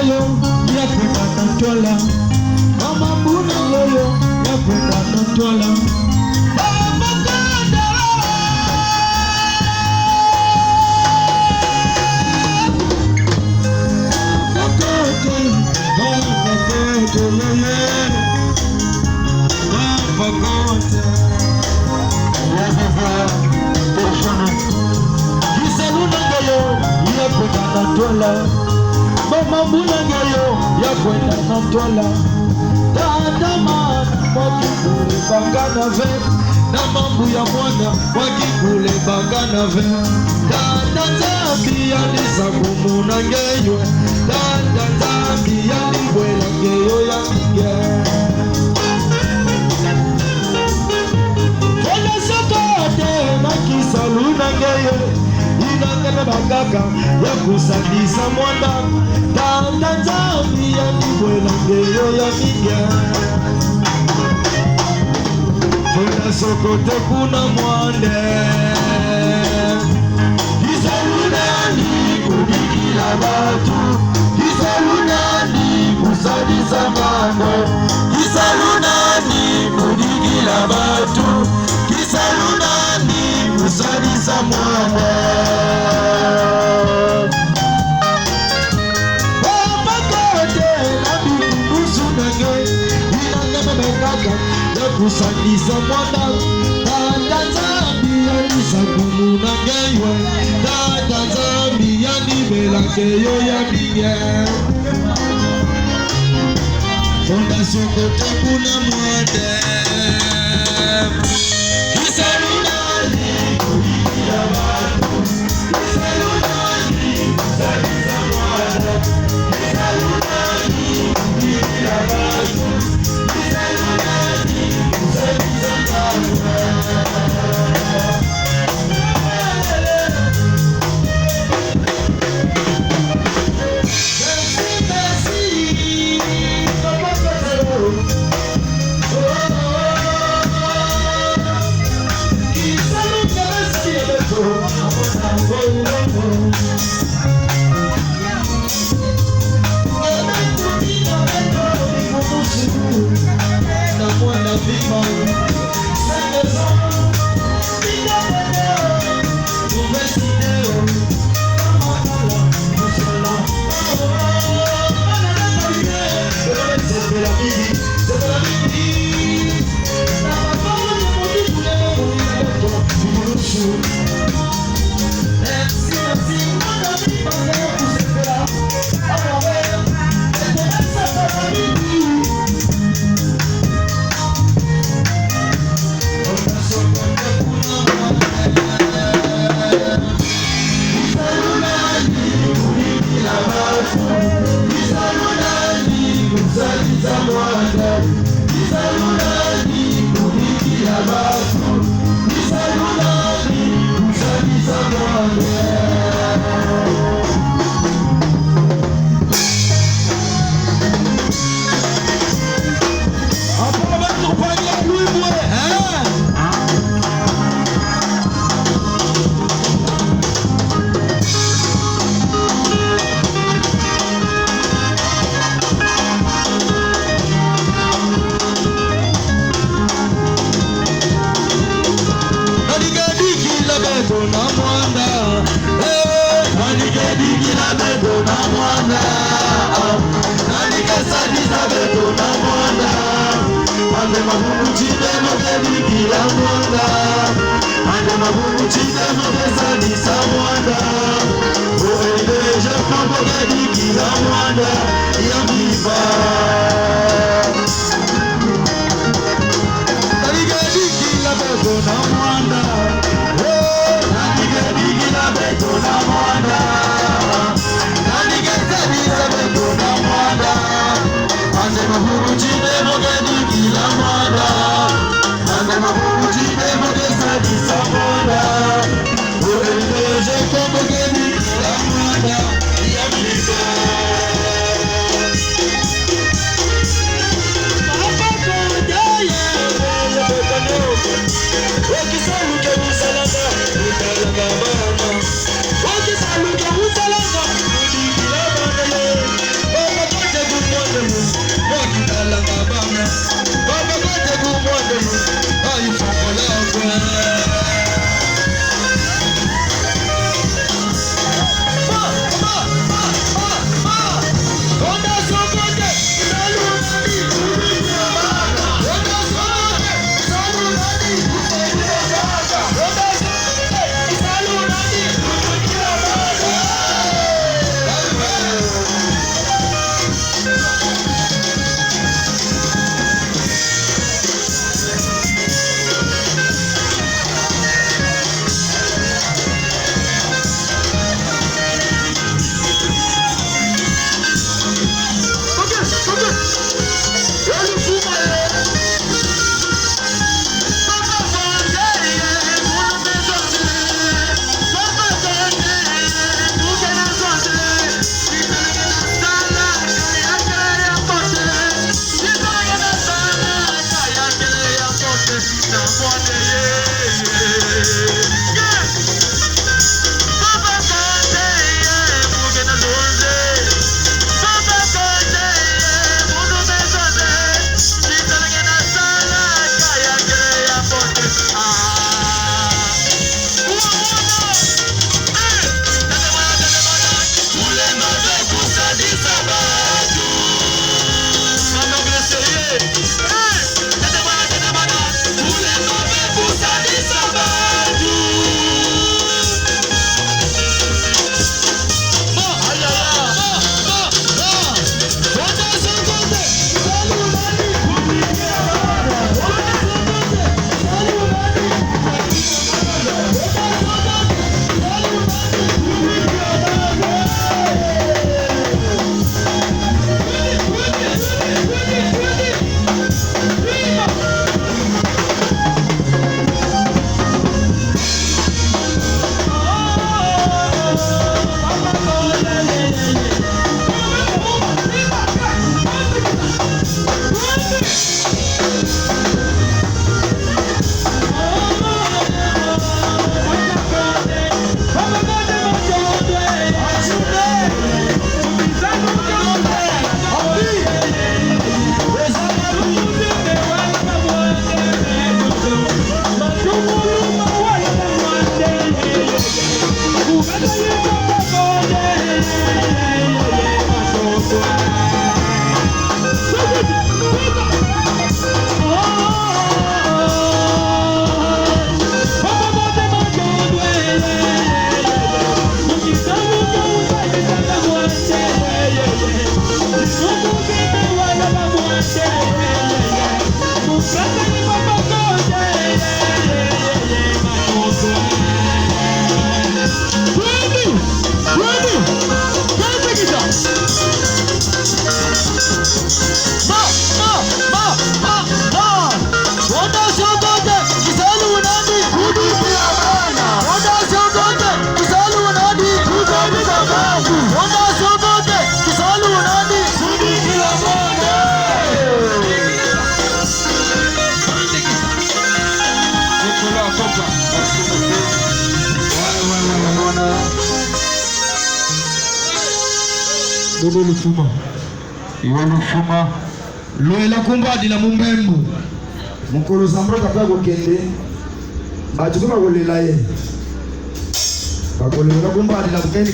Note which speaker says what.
Speaker 1: yo ya kwenda na twala. Mama mbuna yo ya kwenda na twala. Mama mbuna yo ya kwenda na twala. Dada man wakikule bangana ve na mambu ya mwana wakikule bangana ve. Dada zambi yanisa kumuna ngeywe. Dada zambi yanibwela ngeyo ya mige. Kona sokote na kisaluna ngeyo. Inangana bagaga ya kusandisa mwana. Dada zambi yanibwela ngeyo ya mige. Kona sokote kuna mwande. Kisalunani kudigila batu. Kisalunani kusadisa mwana. Kisalunani kudigila batu. Kisalunani kusadisa mwana. Kusandisa mwana. Dada zambi yanisa kumuna ngeywe. Dada zambi yanibela ngeyo ya mige. Fonda sokote kuna mwande. Kisalunani kudigila batu. Kisalunani kusandisa mwana. Kisalunani kudigila batu. Kisalunani kusandisa mwana. Odo lufuma.
Speaker 2: Iwe lufuma.
Speaker 1: Loela kumbadi la mumbembu.
Speaker 3: Mukolo sambro kapya kokende. Bachukuma kolela ye. Bakolela kumbadi la kukendi